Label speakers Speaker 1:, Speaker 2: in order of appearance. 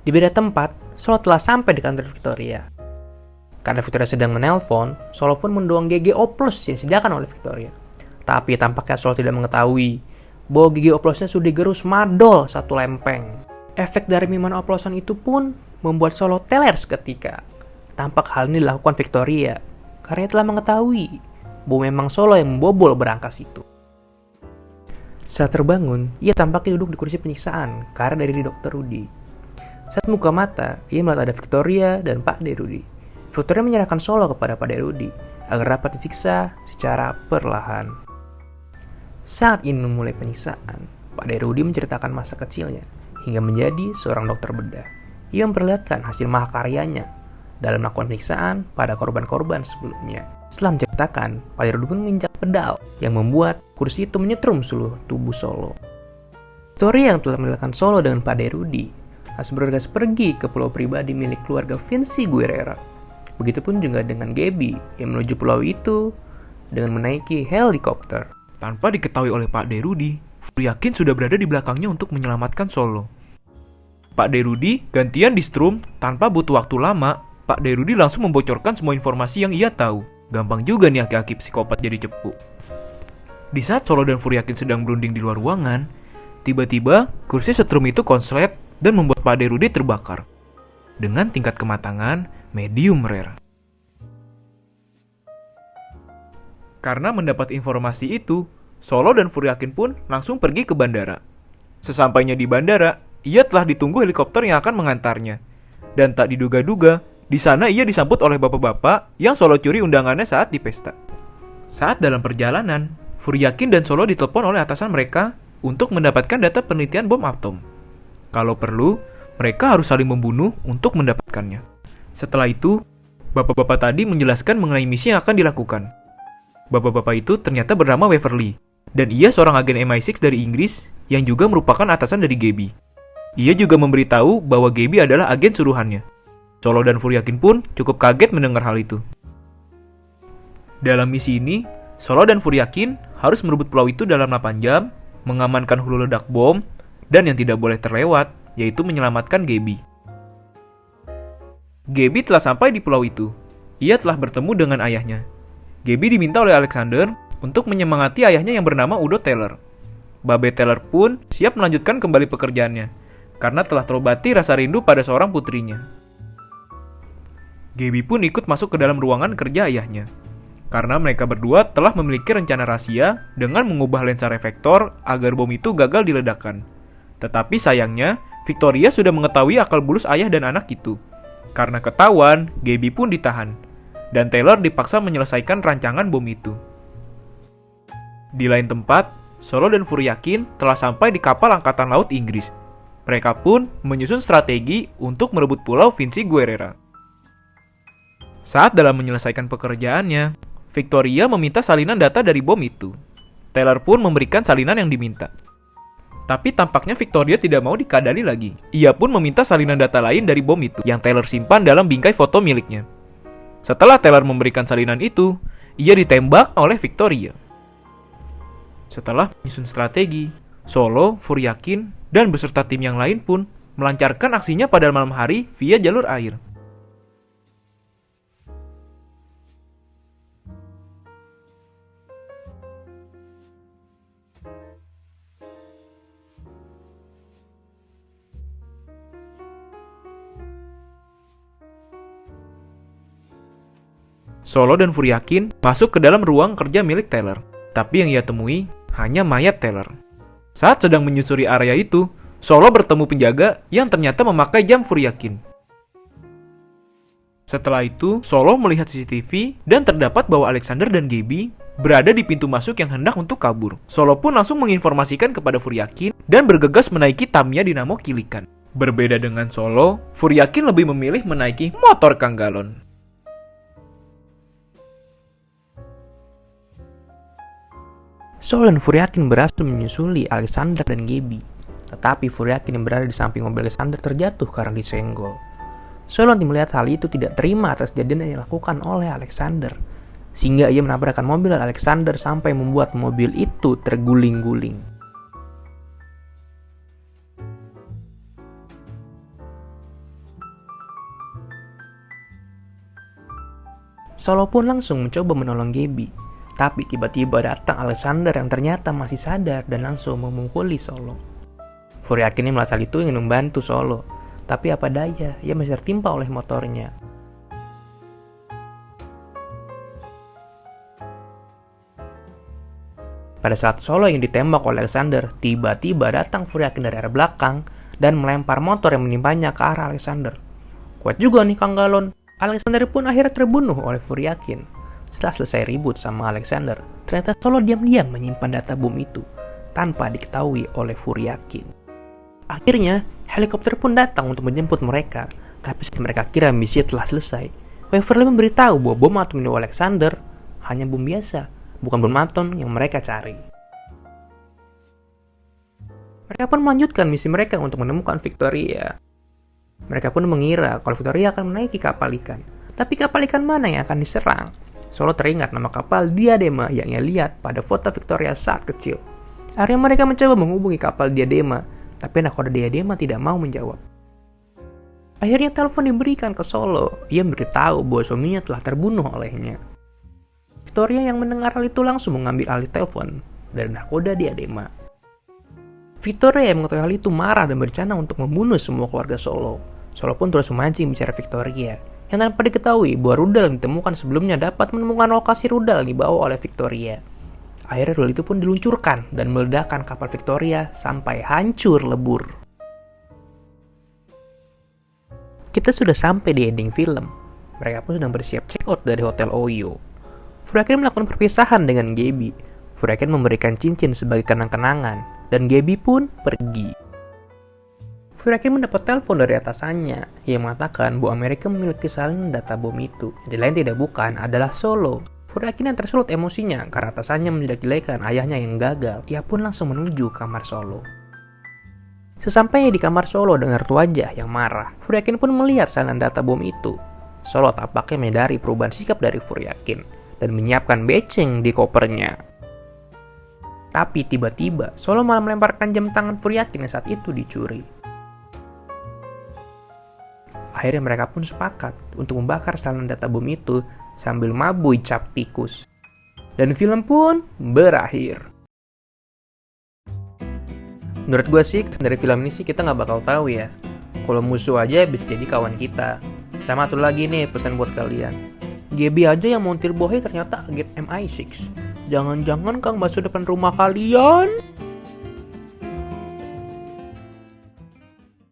Speaker 1: Di beda tempat, Solo telah sampai di kantor Victoria. Karena Victoria sedang menelpon, Solo pun mendorong GG Oplos yang disediakan oleh Victoria. Tapi tampaknya Solo tidak mengetahui bahwa GG Oplosnya sudah digerus madol satu lempeng. Efek dari minuman oplosan itu pun membuat Solo teler seketika. Tampak hal ini dilakukan Victoria karena ia telah mengetahui bahwa memang Solo yang membobol berangkas itu. Saat terbangun, ia tampaknya duduk di kursi penyiksaan karena dari Dr. Rudy. Saat buka mata, ia melihat ada Victoria dan Pak De Rudy. Victoria menyerahkan Solo kepada Pak De Rudy agar dapat disiksa secara perlahan. Saat ini memulai penyiksaan, Pak De Rudy menceritakan masa kecilnya hingga menjadi seorang dokter bedah. Ia memperlihatkan hasil mahakaryanya dalam melakukan penyiksaan pada korban-korban sebelumnya. Setelah menceritakan, Pak De Rudy pun menginjak pedal yang membuat kursi itu menyetrum seluruh tubuh Solo. Victoria yang telah meninggalkan Solo dengan Pak De Rudy langsung bergegas pergi ke pulau pribadi milik keluarga Vinci Guerrera. Begitupun juga dengan Gaby yang menuju pulau itu dengan menaiki helikopter.
Speaker 2: Tanpa diketahui oleh Pak De Rudy, Furyakin sudah berada di belakangnya untuk menyelamatkan Solo. Pak De Rudy gantian di strum tanpa butuh waktu lama. Pak De Rudy langsung membocorkan semua informasi yang ia tahu. Gampang juga nih aki-aki psikopat jadi cepu. Di saat Solo dan Furyakin sedang berunding di luar ruangan, tiba-tiba kursi setrum itu konslet dan membuat Pak De Rudy terbakar dengan tingkat kematangan medium rare. Karena mendapat informasi itu, Solo dan Furyakin pun langsung pergi ke bandara. Sesampainya di bandara, ia telah ditunggu helikopter yang akan mengantarnya. Dan tak diduga-duga, di sana ia disambut oleh bapak-bapak yang Solo curi undangannya saat di pesta. Saat dalam perjalanan, Furyakin dan Solo ditelepon oleh atasan mereka untuk mendapatkan data penelitian bom atom. Kalau perlu, mereka harus saling membunuh untuk mendapatkannya. Setelah itu, bapak-bapak tadi menjelaskan mengenai misi yang akan dilakukan. Bapak-bapak itu ternyata bernama Waverly, dan ia seorang agen MI6 dari Inggris yang juga merupakan atasan dari Gaby. Ia juga memberitahu bahwa Gaby adalah agen suruhannya. Solo dan Furyakin pun cukup kaget mendengar hal itu. Dalam misi ini, Solo dan Furyakin harus merebut pulau itu dalam 8 jam, mengamankan hulu ledak bom, dan yang tidak boleh terlewat, yaitu menyelamatkan Gaby. Gaby telah sampai di pulau itu. Ia telah bertemu dengan ayahnya. Gaby diminta oleh Alexander untuk menyemangati ayahnya yang bernama Udo Taylor. Babe Taylor pun siap melanjutkan kembali pekerjaannya, karena telah terobati rasa rindu pada seorang putrinya. Gaby pun ikut masuk ke dalam ruangan kerja ayahnya, karena mereka berdua telah memiliki rencana rahasia dengan mengubah lensa reflektor agar bom itu gagal diledakkan. Tetapi sayangnya, Victoria sudah mengetahui akal bulus ayah dan anak itu. Karena ketahuan, Gaby pun ditahan, dan Taylor dipaksa menyelesaikan rancangan bom itu. Di lain tempat, Solo dan Furyakin telah sampai di kapal Angkatan Laut Inggris. Mereka pun menyusun strategi untuk merebut pulau Vinci Guerrera. Saat dalam menyelesaikan pekerjaannya, Victoria meminta salinan data dari bom itu. Taylor pun memberikan salinan yang diminta. Tapi tampaknya Victoria tidak mau dikadali lagi. Ia pun meminta salinan data lain dari bom itu yang Taylor simpan dalam bingkai foto miliknya. Setelah Taylor memberikan salinan itu, ia ditembak oleh Victoria. Setelah menyusun strategi, Solo, Furyakin, dan beserta tim yang lain pun melancarkan aksinya pada malam hari via jalur air. Solo dan Furyakin masuk ke dalam ruang kerja milik Taylor. Tapi yang ia temui hanya mayat Taylor. Saat sedang menyusuri area itu, Solo bertemu penjaga yang ternyata memakai jam Furyakin. Setelah itu, Solo melihat CCTV dan terdapat bahwa Alexander dan Gaby berada di pintu masuk yang hendak untuk kabur. Solo pun langsung menginformasikan kepada Furyakin dan bergegas menaiki Tamiya Dinamo Kilikan. Berbeda dengan Solo, Furyakin lebih memilih menaiki motor Kang Galon.
Speaker 1: Solo dan Furyakin berhasil menyusuli Alexander dan Gaby. Tetapi Furyakin yang berada di samping mobil Alexander terjatuh karena disenggol. Solo melihat hal itu tidak terima atas kejadian yang dilakukan oleh Alexander, sehingga ia menabrakkan mobil Alexander sampai membuat mobil itu terguling-guling. Solo pun langsung mencoba menolong Gaby. Tapi tiba-tiba datang Alexander yang ternyata masih sadar dan langsung memukuli Solo. Fury akhirnya melihat hal itu ingin membantu Solo. Tapi apa daya, ia masih tertimpa oleh motornya. Pada saat Solo yang ditembak oleh Alexander, tiba-tiba datang Fury dari arah belakang dan melempar motor yang menimpanya ke arah Alexander. Kuat juga nih Kang Galon. Alexander pun akhirnya terbunuh oleh Fury. Setelah selesai ribut sama Alexander, ternyata Solo diam-diam menyimpan data bom itu tanpa diketahui oleh Fury. Akhirnya, helikopter pun datang untuk menjemput mereka. Tapi saat mereka kira misi telah selesai, Waverly memberitahu bahwa bom atom milik Alexander hanya bom biasa, bukan bom atom yang mereka cari. Mereka pun melanjutkan misi mereka untuk menemukan Victoria. Mereka pun mengira kalau Victoria akan menaiki kapal ikan. Tapi kapal ikan mana yang akan diserang? Solo teringat nama kapal Diadema yang ia lihat pada foto Victoria saat kecil. Akhirnya mereka mencoba menghubungi kapal Diadema, tapi nakoda Diadema tidak mau menjawab. Akhirnya telepon diberikan ke Solo. Ia memberitahu bahwa suaminya telah terbunuh olehnya. Victoria yang mendengar hal itu langsung mengambil alih telepon dari nakoda Diadema. Victoria yang mengetahui hal itu marah dan berencana untuk membunuh semua keluarga Solo. Solo pun terus memancing bicara Victoria, yang tanpa diketahui bahwa rudal yang ditemukan sebelumnya dapat menemukan lokasi rudal yang dibawa oleh Victoria. Akhirnya rudal itu pun diluncurkan dan meledakkan kapal Victoria sampai hancur lebur. Kita sudah sampai di ending film. Mereka pun sedang bersiap check out dari Hotel Oyo. Fury melakukan perpisahan dengan Gaby. Fury memberikan cincin sebagai kenang-kenangan, dan Gaby pun pergi. Fury mendapat telepon dari atasannya yang mengatakan bahwa Amerika memiliki salinan data bom itu. Jadi lain tidak bukan adalah Solo. Fury akhirnya tersulut emosinya karena atasannya menjelek-jelekan ayahnya yang gagal. Ia pun langsung menuju kamar Solo. Sesampainya di kamar Solo dengan wajah yang marah, Fury pun melihat salinan data bom itu. Solo tampaknya menyadari perubahan sikap dari Fury dan menyiapkan beceng di kopernya. Tapi tiba-tiba Solo malah melemparkan jam tangan Fury yang saat itu dicuri. Akhirnya mereka pun sepakat untuk membakar salinan data bom itu sambil mabui cap tikus. Dan film pun berakhir. Menurut gue sih, dari film ini sih kita nggak bakal tahu ya. Kalau musuh aja bisa jadi kawan kita. Sama satu lagi nih pesan buat kalian. Gaby aja yang montir bohnya ternyata agen MI6. Jangan-jangan Kang Baso depan rumah kalian